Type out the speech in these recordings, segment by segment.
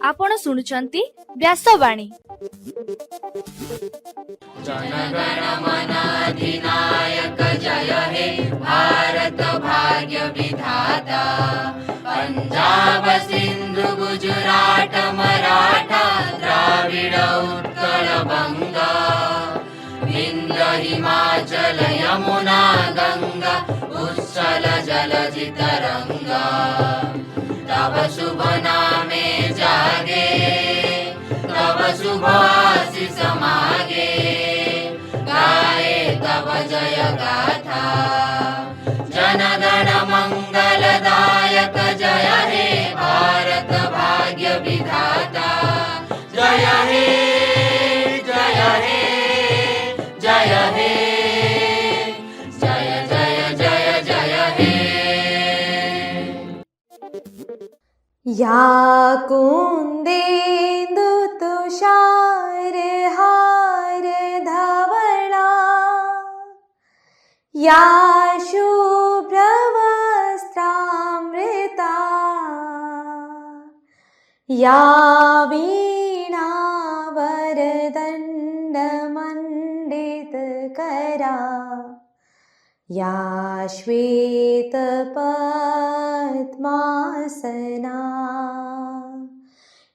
आपण शुणुचंती व्यासवाणी। जनगण मन अधिनायक जय हे भारत भाग्य विधाता। पंजाब सिंधु गुजरात मराठा द्राविड उत्कल बंगा। विंध्य हिमाचल यमुना गंगा उच्छल जलधि तरंगा। तब शुभ नामे जागे तब शुभ आशीष मागे। गाए तब जय गाथा जनगण मंगलदायक जय हे भारत भाग्य विधाता। जय हे जय हे जय हे जय जय जय जय हे। या कुन्देन्दु तुषार हार धवला। या शुभ्रवस्त्रामृता। या वीणा वरदण्डमण्डितकरा। या श्वेतपद्मासना।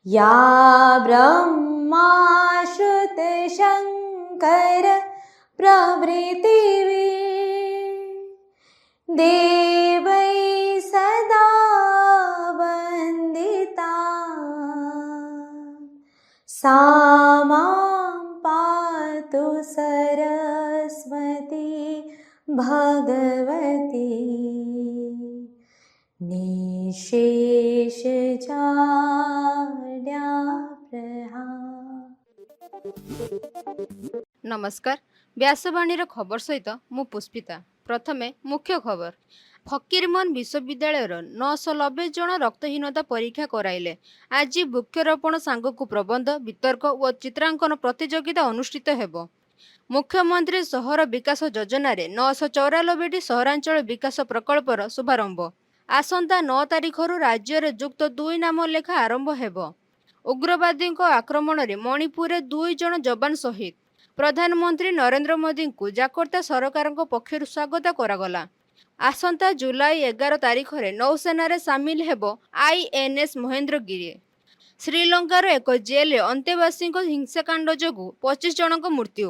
या ब्रह्माश्रुतशङ्कर प्रभृतिभिः देवैः सदा वन्दिता। सा मां पातु सरस्वती भगवती। निशेष नमस्कार। व्यासवाणीर खबर सहित मु पुष्पिता। प्रथमे मुख्य खबर। फकीरमोहन विश्वविद्यालय 990 जन रक्तहीनता परीक्षा कराइले। आज वृक्षरोपण सांगकु प्रबंध वितर्क और चित्रांकन प्रतियोगिता अनुष्ठित हेबो। मुख्यमंत्री सहर विकास योजना 994 सहरांचल विकास प्रकल्पर शुभारंभ। आसंता 9 तारिखर राज्य में युक्त 2 नाम लेखा आरंभ हेबो। उग्रवादी आक्रमण में मणिपुर 2 जन जवान शहीद। प्रधानमंत्री नरेंद्र मोदी को जाकर्ता सरकार पक्षर स्वागत करागला। आसंता जुलाई 11 तारिख में नौसेना सामिल हेबो INS महेंद्रगिरी। श्रीलंकार एक जेल अंतेवासी हिंसाकांड जोगु 25 जन मृत्यु।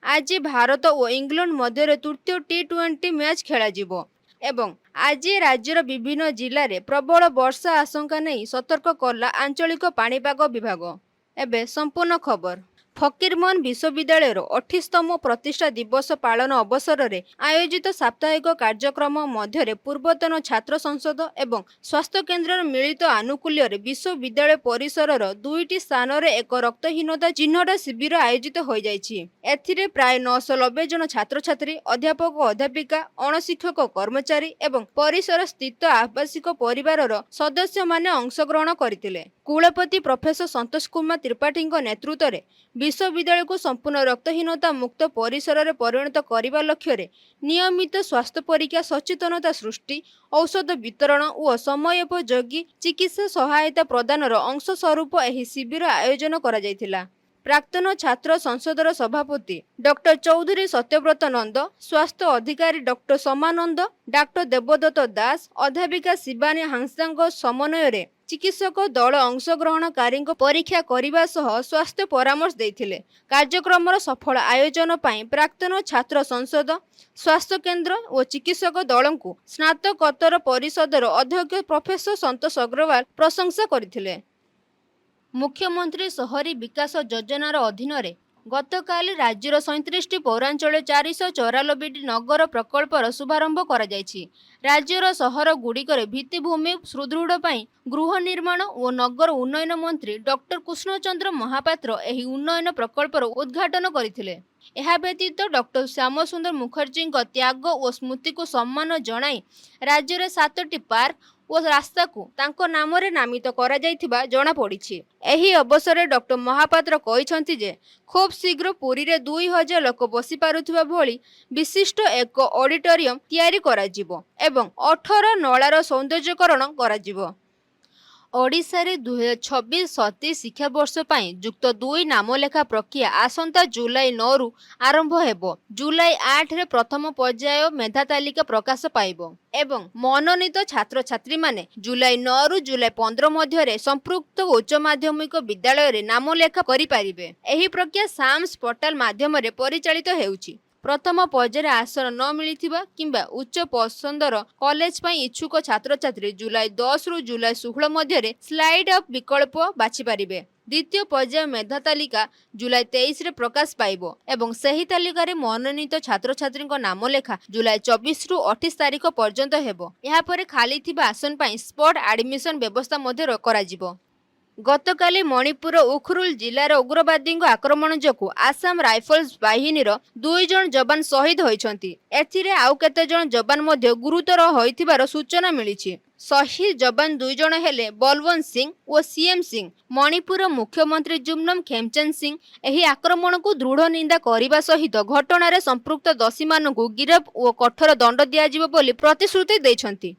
आज भारत और इंग्लैंड मध्य तृतीय T20 मैच खेल एवं आज राज्यर विभिन्न जिले में प्रबल वर्षा आशंका नहीं सतर्क कला आंचलिक पाणीपाग विभाग। एबे संपूर्ण खबर। फकीरमोहन विश्वविद्यालय 28तम प्रतिष्ठा दिवस पालन अवसर में आयोजित साप्ताहिक कार्यक्रम मध्य पूर्वतन छात्र संसद एवं स्वास्थ्य केन्द्र मिलित आनुकूल्य विश्वविद्यालय परिसर 2टी स्थान में एक रक्तहीनता चिन्हट शिविर आयोजित हो जाइछि। एथिरे प्राय 990 जन छात्र छात्री अध्यापक अध्यापिका अणशिक्षक कर्मचारी एवं परिसर स्थित आवासिक परिवार सदस्य माने अंशग्रहण करथिले। कुलपति प्रोफेसर संतोष कुमार त्रिपाठी नेतृत्व में विश्वविद्यालय को संपूर्ण रक्तहीनता मुक्त परिसर में परिणत करने लक्ष्य रे नियमित स्वास्थ्य परीक्षा सचेतनता सृष्टि औषध वितरण और समयोपयोगी चिकित्सा सहायता प्रदान अंश स्वरूप यह शिविर आयोजन करा जायथिला। प्राक्तन छात्र संसदर सभापति डॉक्टर चौधरी सत्यव्रत नंद, स्वास्थ्य अधिकारी डॉक्टर समानंद, डॉक्टर देवदत्त दास, अध्यापिका शिवानी हांसा समन्वय रे चिकित्सक दल अंशग्रहणकारी परीक्षा करने सह स्वास्थ्य परामर्श देथिले। कार्यक्रम सफल आयोजन पाई प्राक्तन छात्र संसद, स्वास्थ्य केन्द्र और चिकित्सक दल को स्नातकोत्तर परिषदर अध्यक्ष प्रोफेसर संतोष अग्रवाल प्रशंसा करथिले। मुख्यमंत्री शहरी विकास योजनार अधीन गतकाली राज्यर 37टी पौरांचल 494टी नगर प्रकल्पर शुभारंभ करा जायछि। राज्यर सहर गुड़िकर भित्तिभूमि सुदृढ़ पाई गृह निर्माण और नगर उन्नयन मंत्री डॉक्टर कृष्णचंद्र महापात्र एही उन्नयन प्रकल्पर उद्घाटन करथिले। यह व्यतीत डॉक्टर श्यामसुंदर मुखर्जी त्याग और स्मृति को सम्मान जणाई राज्य में 7टी पार्क ଓ ରାସ୍ତାକୁ ତାଙ୍କ ନାମରେ ନାମିତ କରାଯାଇଥିବା ଜଣାପଡ଼ିଛି। ଏହି ଅବସରରେ ଡକ୍ଟର ମହାପାତ୍ର କହିଛନ୍ତି ଯେ ଖୁବ୍ ଶୀଘ୍ର ପୁରୀରେ 2000 ଲୋକ ବସିପାରୁଥିବା ଭଳି ବିଶିଷ୍ଟ ଏକ ଅଡିଟୋରିୟମ ତିଆରି କରାଯିବ ଏବଂ 18 ନଳାର ସୌନ୍ଦର୍ଯ୍ୟକରଣ କରାଯିବ। ଓଡ଼ିଶାରେ 2026-27 ଶିକ୍ଷାବର୍ଷ ପାଇଁ ଯୁକ୍ତ 2 ନାମଲେଖା ପ୍ରକ୍ରିୟା ଆସନ୍ତା ଜୁଲାଇ 9ରୁ ଆରମ୍ଭ ହେବ। ଜୁଲାଇ 8ରେ ପ୍ରଥମ ପର୍ଯ୍ୟାୟ ମେଧା ତାଲିକା ପ୍ରକାଶ ପାଇବ ଏବଂ ମନୋନୀତ ଛାତ୍ରଛାତ୍ରୀମାନେ ଜୁଲାଇ 9ରୁ ଜୁଲାଇ 15 ମଧ୍ୟରେ ସମ୍ପୃକ୍ତ ଉଚ୍ଚ ମାଧ୍ୟମିକ ବିଦ୍ୟାଳୟରେ ନାମଲେଖା କରିପାରିବେ। ଏହି ପ୍ରକ୍ରିୟା ସାମ୍ସ ପୋର୍ଟାଲ ମାଧ୍ୟମରେ ପରିଚାଳିତ ହେଉଛି। ପ୍ରଥମ ପର୍ଯ୍ୟାୟରେ ଆସନ ନ ମିଳିଥିବା କିମ୍ବା ଉଚ୍ଚ ପସନ୍ଦର କଲେଜ ପାଇଁ ଇଚ୍ଛୁକ ଛାତ୍ରଛାତ୍ରୀ ଜୁଲାଇ 10ରୁ ଜୁଲାଇ 16 ମଧ୍ୟରେ ସ୍ଲାଇଡ୍ ଅଫ୍ ବିକଳ୍ପ ବାଛିପାରିବେ। ଦ୍ୱିତୀୟ ପର୍ଯ୍ୟାୟ ମେଧା ତାଲିକା ଜୁଲାଇ 23ରେ ପ୍ରକାଶ ପାଇବ ଏବଂ ସେହି ତାଲିକାରେ ମନୋନୀତ ଛାତ୍ରଛାତ୍ରୀଙ୍କ ନାମଲେଖା ଜୁଲାଇ 24ରୁ 28 ତାରିଖ ପର୍ଯ୍ୟନ୍ତ ହେବ। ଏହାପରେ ଖାଲି ଥିବା ଆସନ ପାଇଁ ସ୍ପଟ୍ ଆଡମିସନ ବ୍ୟବସ୍ଥା ମଧ୍ୟ କରାଯିବ। ଗତକାଲି ମଣିପୁର ଉଖରୁଲ ଜିଲ୍ଲାର ଉଗ୍ରବାଦୀଙ୍କ ଆକ୍ରମଣ ଯୋଗୁଁ ଆସାମ ରାଇଫଲ୍ସ ବାହିନୀର 2 ଜଣ ଯବାନ ଶହୀଦ ହୋଇଛନ୍ତି। ଏଥିରେ ଆଉ କେତେ ଜଣ ଯବାନ ମଧ୍ୟ ଗୁରୁତର ହୋଇଥିବାର ସୂଚନା ମିଳିଛି। ଶହୀଦ ଯବାନ 2 ଜଣ ହେଲେ ବଲୱନ୍ତ ସିଂ ଓ ସିଏମ ସିଂ। ମଣିପୁର ମୁଖ୍ୟମନ୍ତ୍ରୀ ଜୁମ୍ନମ ଖେମଚନ୍ଦ ସିଂ ଏହି ଆକ୍ରମଣକୁ ଦୃଢ଼ ନିନ୍ଦା କରିବା ସହିତ ଘଟଣାରେ ସମ୍ପୃକ୍ତ ଦୋଷୀମାନଙ୍କୁ ଗିରଫ ଓ କଠୋର ଦଣ୍ଡ ଦିଆଯିବ ବୋଲି ପ୍ରତିଶ୍ରୁତି ଦେଇଛନ୍ତି।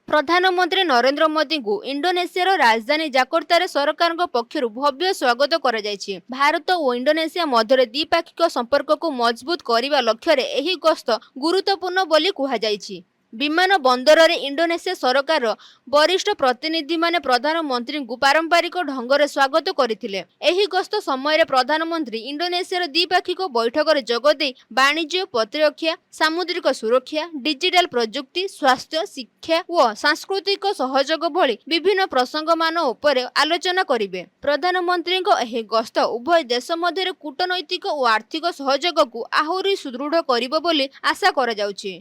ପ୍ରଧାନମନ୍ତ୍ରୀ ନରେନ୍ଦ୍ର ମୋଦିଙ୍କୁ ଇଣ୍ଡୋନେସିଆର ରାଜଧାନୀ ଜାକର୍ତ୍ତାରେ ସରକାରଙ୍କ ପକ୍ଷରୁ ଭବ୍ୟ ସ୍ୱାଗତ କରାଯାଇଛି। ଭାରତ ଓ ଇଣ୍ଡୋନେସିଆ ମଧ୍ୟରେ ଦ୍ୱିପାକ୍ଷିକ ସମ୍ପର୍କକୁ ମଜବୁତ କରିବା ଲକ୍ଷ୍ୟରେ ଏହି ଗସ୍ତ ଗୁରୁତ୍ୱପୂର୍ଣ୍ଣ ବୋଲି କୁହାଯାଇଛି। ବିମାନ ବନ୍ଦରରେ ଇଣ୍ଡୋନେସିଆ ସରକାରର ବରିଷ୍ଠ ପ୍ରତିନିଧିମାନେ ପ୍ରଧାନମନ୍ତ୍ରୀଙ୍କୁ ପାରମ୍ପରିକ ଢଙ୍ଗରେ ସ୍ୱାଗତ କରିଥିଲେ। ଏହି ଗସ୍ତ ସମୟରେ ପ୍ରଧାନମନ୍ତ୍ରୀ ଇଣ୍ଡୋନେସିଆର ଦ୍ୱିପାକ୍ଷିକ ବୈଠକରେ ଯୋଗଦେଇ ବାଣିଜ୍ୟ, ପ୍ରତିରକ୍ଷା, ସାମୁଦ୍ରିକ ସୁରକ୍ଷା, ଡିଜିଟାଲ ପ୍ରଯୁକ୍ତି, ସ୍ୱାସ୍ଥ୍ୟ, ଶିକ୍ଷା ଓ ସାଂସ୍କୃତିକ ସହଯୋଗ ଭଳି ବିଭିନ୍ନ ପ୍ରସଙ୍ଗମାନ ଉପରେ ଆଲୋଚନା କରିବେ। ପ୍ରଧାନମନ୍ତ୍ରୀଙ୍କ ଏହି ଗସ୍ତ ଉଭୟ ଦେଶ ମଧ୍ୟରେ କୂଟନୈତିକ ଓ ଆର୍ଥିକ ସହଯୋଗକୁ ଆହୁରି ସୁଦୃଢ଼ କରିବ ବୋଲି ଆଶା କରାଯାଉଛି।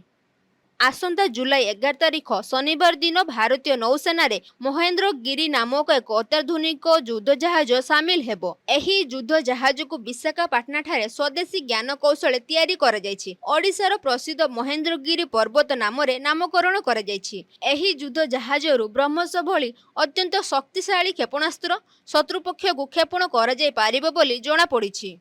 ଆସନ୍ତା ଜୁଲାଇ 11 ତାରିଖ ଶନିବାର ଦିନ ଭାରତୀୟ ନୌସେନାରେ ମହେନ୍ଦ୍ରଗିରି ନାମକ ଏକ ଅତ୍ୟାଧୁନିକ ଯୁଦ୍ଧ ଜାହାଜ ସାମିଲ ହେବ। ଏହି ଯୁଦ୍ଧ ଜାହାଜକୁ ବିଶାଖାପାଟଣାଠାରେ ସ୍ୱଦେଶୀ ଜ୍ଞାନ କୌଶଳରେ ତିଆରି କରାଯାଇଛି। ଓଡ଼ିଶାର ପ୍ରସିଦ୍ଧ ମହେନ୍ଦ୍ରଗିରି ପର୍ବତ ନାମରେ ନାମକରଣ କରାଯାଇଛି। ଏହି ଯୁଦ୍ଧ ଜାହାଜରୁ ବ୍ରହ୍ମସ ଭଳି ଅତ୍ୟନ୍ତ ଶକ୍ତିଶାଳୀ କ୍ଷେପଣାସ୍ତ୍ର ଶତ୍ରୁପକ୍ଷକୁ କ୍ଷେପଣ କରାଯାଇ ପାରିବ ବୋଲି ଜଣାପଡ଼ିଛି।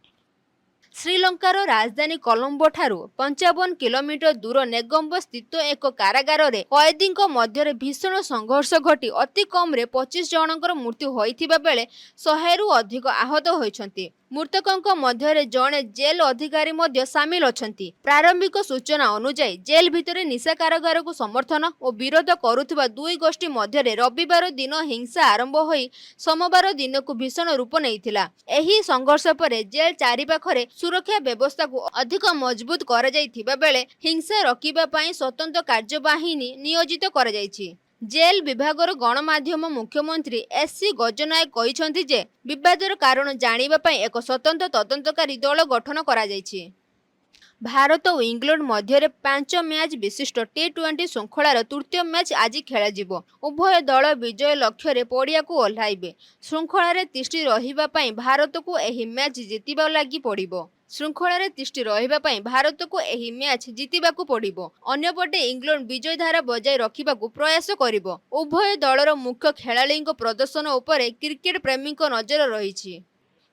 ଶ୍ରୀଲଙ୍କାର ରାଜଧାନୀ କଲମ୍ବୋ ଠାରୁ 55 କିଲୋମିଟର ଦୂର ନେଗୋମ୍ବ ସ୍ଥିତ ଏକ କାରାଗାରରେ କଏଦୀଙ୍କ ମଧ୍ୟରେ ଭୀଷଣ ସଂଘର୍ଷ ଘଟି ଅତି କମ୍ରେ 25 ଜଣଙ୍କର ମୃତ୍ୟୁ ହୋଇଥିବା ବେଳେ 100ରୁ ଅଧିକ ଆହତ ହୋଇଛନ୍ତି। ମୃତକଙ୍କ ମଧ୍ୟରେ ଜଣେ ଜେଲ୍ ଅଧିକାରୀ ମଧ୍ୟ ସାମିଲ ଅଛନ୍ତି। ପ୍ରାରମ୍ଭିକ ସୂଚନା ଅନୁଯାୟୀ ଜେଲ୍ ଭିତରେ ନିଶା କାରବାରକୁ ସମର୍ଥନ ଓ ବିରୋଧ କରୁଥିବା ଦୁଇ ଗୋଷ୍ଠୀ ମଧ୍ୟରେ ରବିବାର ଦିନ ହିଂସା ଆରମ୍ଭ ହୋଇ ସୋମବାର ଦିନକୁ ଭୀଷଣ ରୂପ ନେଇଥିଲା। ଏହି ସଂଘର୍ଷ ପରେ ଜେଲ୍ ଚାରିପାଖରେ ସୁରକ୍ଷା ବ୍ୟବସ୍ଥାକୁ ଅଧିକ ମଜବୁତ କରାଯାଇଥିବା ବେଳେ ହିଂସା ରୋକିବା ପାଇଁ ସ୍ୱତନ୍ତ୍ର କାର୍ଯ୍ୟବାହିନୀ ନିୟୋଜିତ କରାଯାଇଛି। ଜେଲ୍ ବିଭାଗର ଗଣମାଧ୍ୟମ ମୁଖ୍ୟମନ୍ତ୍ରୀ ଏସ୍.ସି. ଗଜନାୟକ କହିଛନ୍ତି ଯେ ବିବାଦର କାରଣ ଜାଣିବା ପାଇଁ ଏକ ସ୍ୱତନ୍ତ୍ର ତଦନ୍ତକାରୀ ଦଳ ଗଠନ କରାଯାଇଛି। ଭାରତ ଓ ଇଂଲଣ୍ଡ ମଧ୍ୟରେ 5 ମ୍ୟାଚ୍ ବିଶିଷ୍ଟ ଟି20 ଶୃଙ୍ଖଳାର ତୃତୀୟ ମ୍ୟାଚ୍ ଆଜି ଖେଳାଯିବ। ଉଭୟ ଦଳ ବିଜୟ ଲକ୍ଷ୍ୟରେ ପଡ଼ିଆକୁ ଓହ୍ଲାଇବେ। ଶୃଙ୍ଖଳାରେ ତିଷ୍ଠି ରହିବା ପାଇଁ ଭାରତକୁ ଏହି ମ୍ୟାଚ୍ ଜିତିବା ଲାଗି ପଡ଼ିବ। ଏହି ମ୍ୟାଚ୍ ଜିତିବାକୁ ପଡ଼ିବ। ଅନ୍ୟପଟେ ଇଂଲଣ୍ଡ ବିଜୟ ଧାରା ବଜାୟ ରଖିବାକୁ ପ୍ରୟାସ କରିବ। ଉଭୟ ଦଳର ମୁଖ୍ୟ ଖେଳାଳିଙ୍କ ପ୍ରଦର୍ଶନ ଉପରେ କ୍ରିକେଟ ପ୍ରେମୀଙ୍କ ନଜର ରହିଛି।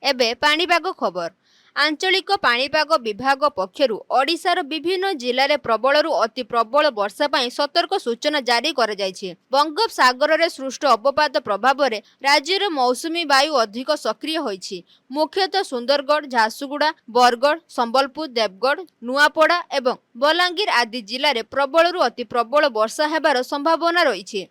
ଏବେ ପାଣିପାଗ ଖବର। ଆଞ୍ଚଳିକ ପାଣିପାଗ ବିଭାଗ ପକ୍ଷରୁ ଓଡ଼ିଶାର ବିଭିନ୍ନ ଜିଲ୍ଲାରେ ପ୍ରବଳରୁ ଅତି ପ୍ରବଳ ବର୍ଷା ପାଇଁ ସତର୍କ ସୂଚନା ଜାରି କରାଯାଇଛି। ବଙ୍ଗୋପସାଗରରେ ସୃଷ୍ଟ ଅବପାତ ପ୍ରଭାବରେ ରାଜ୍ୟରେ ମୌସୁମୀ ବାୟୁ ଅଧିକ ସକ୍ରିୟ ହୋଇଛି। ମୁଖ୍ୟତଃ ସୁନ୍ଦରଗଡ଼, ଝାରସୁଗୁଡ଼ା, ବରଗଡ଼, ସମ୍ବଲପୁର, ଦେବଗଡ଼, ନୂଆପଡ଼ା ଏବଂ ବଲାଙ୍ଗୀର ଆଦି ଜିଲ୍ଲାରେ ପ୍ରବଳରୁ ଅତି ପ୍ରବଳ ବର୍ଷା ହେବାର ସମ୍ଭାବନା ରହିଛି।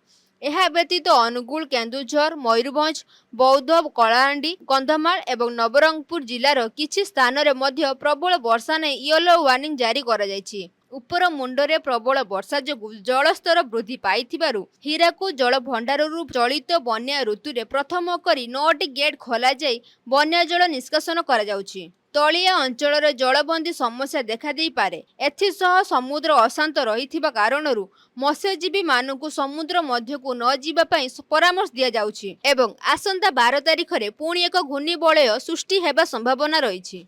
ଏହା ବ୍ୟତୀତ ଅନୁଗୁଳ, କେନ୍ଦୁଝର, ମୟୂରଭଞ୍ଜ, ବୌଦ୍ଧ, କଳାହାଣ୍ଡି, କନ୍ଧମାଳ ଏବଂ ନବରଙ୍ଗପୁର ଜିଲ୍ଲାର କିଛି ସ୍ଥାନରେ ମଧ୍ୟ ପ୍ରବଳ ବର୍ଷା ନେଇ ୟେଲୋ ୱାର୍ଣ୍ଣିଂ ଜାରି କରାଯାଇଛି। ଉପର ମୁଣ୍ଡରେ ପ୍ରବଳ ବର୍ଷା ଯୋଗୁଁ ଜଳସ୍ତର ବୃଦ୍ଧି ପାଇଥିବାରୁ ହୀରାକୁଦ ଜଳ ଭଣ୍ଡାରରୁ ଚଳିତ ବନ୍ୟା ଋତୁରେ ପ୍ରଥମ କରି 9ଟି ଗେଟ୍ ଖୋଲାଯାଇ ବନ୍ୟା ଜଳ ନିଷ୍କାସନ କରାଯାଉଛି। ତଳିଆ ଅଞ୍ଚଳରେ ଜଳବନ୍ଦୀ ସମସ୍ୟା ଦେଖାଦେଇପାରେ। ଏଥିସହ ସମୁଦ୍ର ଅଶାନ୍ତ ରହିଥିବା କାରଣରୁ ମତ୍ସ୍ୟଜୀବୀମାନଙ୍କୁ ସମୁଦ୍ର ମଧ୍ୟକୁ ନ ଯିବା ପାଇଁ ପରାମର୍ଶ ଦିଆଯାଉଛି ଏବଂ ଆସନ୍ତା 12 ତାରିଖରେ ପୁଣି ଏକ ଘୂର୍ଣ୍ଣିବଳୟ ସୃଷ୍ଟି ହେବା ସମ୍ଭାବନା ରହିଛି।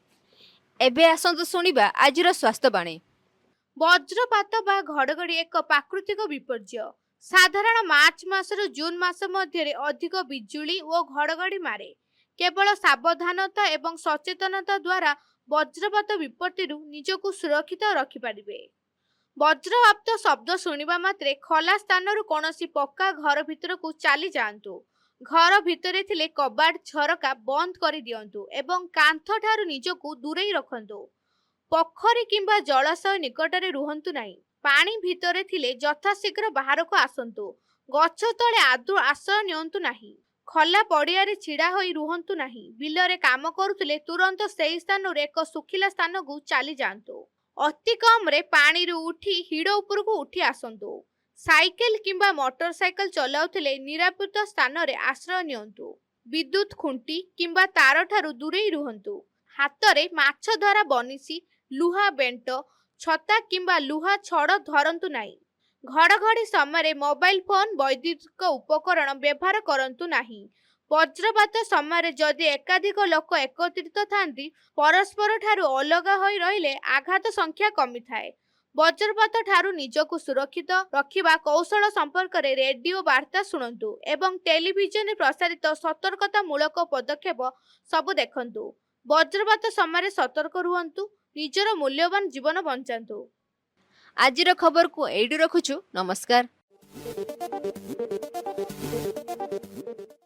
ଏବେ ଆସନ୍ତୁ ଶୁଣିବା ଆଜିର ସ୍ୱାସ୍ଥ୍ୟବାଣୀ। ବଜ୍ରପାତ ବା ଘଡ଼ଘଡ଼ି ଏକ ପ୍ରାକୃତିକ ବିପର୍ଯ୍ୟୟ। ସାଧାରଣ ମାର୍ଚ୍ଚ ମାସରୁ ଜୁନ୍ ମାସ ମଧ୍ୟରେ ଅଧିକ ବିଜୁଳି ଓ ଘଡ଼ଘଡ଼ି ମାରେ। କେବଳ ସାବଧାନତା ଏବଂ ସଚେତନତା ଦ୍ୱାରା ବଜ୍ରପାତ ବିପତ୍ତିରୁ ନିଜକୁ ସୁରକ୍ଷିତ ରଖିପାରିବେ। ବଜ୍ରପାତ ଶବ୍ଦ ଶୁଣିବା ମାତ୍ରେ ଖୋଲା ସ୍ଥାନରୁ କୌଣସି ପକ୍କା ଘର ଭିତରକୁ ଚାଲି ଯାଆନ୍ତୁ। ଘର ଭିତରେ ଥିଲେ କବାଟ ଝରକା ବନ୍ଦ କରିଦିଅନ୍ତୁ ଏବଂ କାନ୍ଥ ଠାରୁ ନିଜକୁ ଦୂରେଇ ରଖନ୍ତୁ। ପୋଖରୀ କିମ୍ବା ଜଳାଶୟ ନିକଟରେ ରୁହନ୍ତୁ ନାହିଁ। ପାଣି ଭିତରେ ଥିଲେ ଯଥାଶୀଘ୍ର ବାହାରକୁ ଆସନ୍ତୁ। ଗଛ ତଳେ ଆଦୌ ଆଶ୍ରୟ ନିଅନ୍ତୁ ନାହିଁ। ଖୋଲା ପଡ଼ିଆରେ ଛିଡ଼ା ହୋଇ ରୁହନ୍ତୁ ନାହିଁ। ବିଲରେ କାମ କରୁଥିଲେ ତୁରନ୍ତ ସେହି ସ୍ଥାନରୁ ଏକ ଶୁଖିଲା ସ୍ଥାନକୁ ଚାଲି ଯାଆନ୍ତୁ। ଅତି କମ୍ରେ ପାଣିରୁ ଉଠି ହିଡ଼ ଉପରକୁ ଉଠି ଆସନ୍ତୁ। ସାଇକେଲ କିମ୍ବା ମୋଟର ସାଇକେଲ ଚଲାଉଥିଲେ ନିରାପଦ ସ୍ଥାନରେ ଆଶ୍ରୟ ନିଅନ୍ତୁ। ବିଦ୍ୟୁତ ଖୁଣ୍ଟି କିମ୍ବା ତାର ଠାରୁ ଦୂରେଇ ରୁହନ୍ତୁ। ହାତରେ ମାଛ ଧରା ବନିଶୀ, ଲୁହା ବେଣ୍ଟ, ଛତା କିମ୍ବା ଲୁହା ଛଡ଼ ଧରନ୍ତୁ ନାହିଁ। ଘଡ଼ଘଡ଼ି ସମୟରେ ମୋବାଇଲ ଫୋନ, ବୈଦ୍ୟୁତିକ ଉପକରଣ ବ୍ୟବହାର କରନ୍ତୁ ନାହିଁ। ବଜ୍ରପାତ ସମୟରେ ଯଦି ଏକାଧିକ ଲୋକ ଏକତ୍ରିତ ଥାନ୍ତି, ପରସ୍ପର ଠାରୁ ଅଲଗା ହୋଇ ରହିଲେ ଆଘାତ ସଂଖ୍ୟା କମିଥାଏ। ବଜ୍ରପାତ ଠାରୁ ନିଜକୁ ସୁରକ୍ଷିତ ରଖିବା କୌଶଳ ସମ୍ପର୍କରେ ରେଡିଓ ବାର୍ତ୍ତା ଶୁଣନ୍ତୁ ଏବଂ ଟେଲିଭିଜନରେ ପ୍ରସାରିତ ସତର୍କତାମୂଳକ ପଦକ୍ଷେପ ସବୁ ଦେଖନ୍ତୁ। ବଜ୍ରପାତ ସମୟରେ ସତର୍କ ରୁହନ୍ତୁ। ନିଜର ମୂଲ୍ୟବାନ ଜୀବନ ବଞ୍ଚାନ୍ତୁ। ଆଜିର ଖବରକୁ ଏଇଠି ରଖୁଛୁ। ନମସ୍କାର।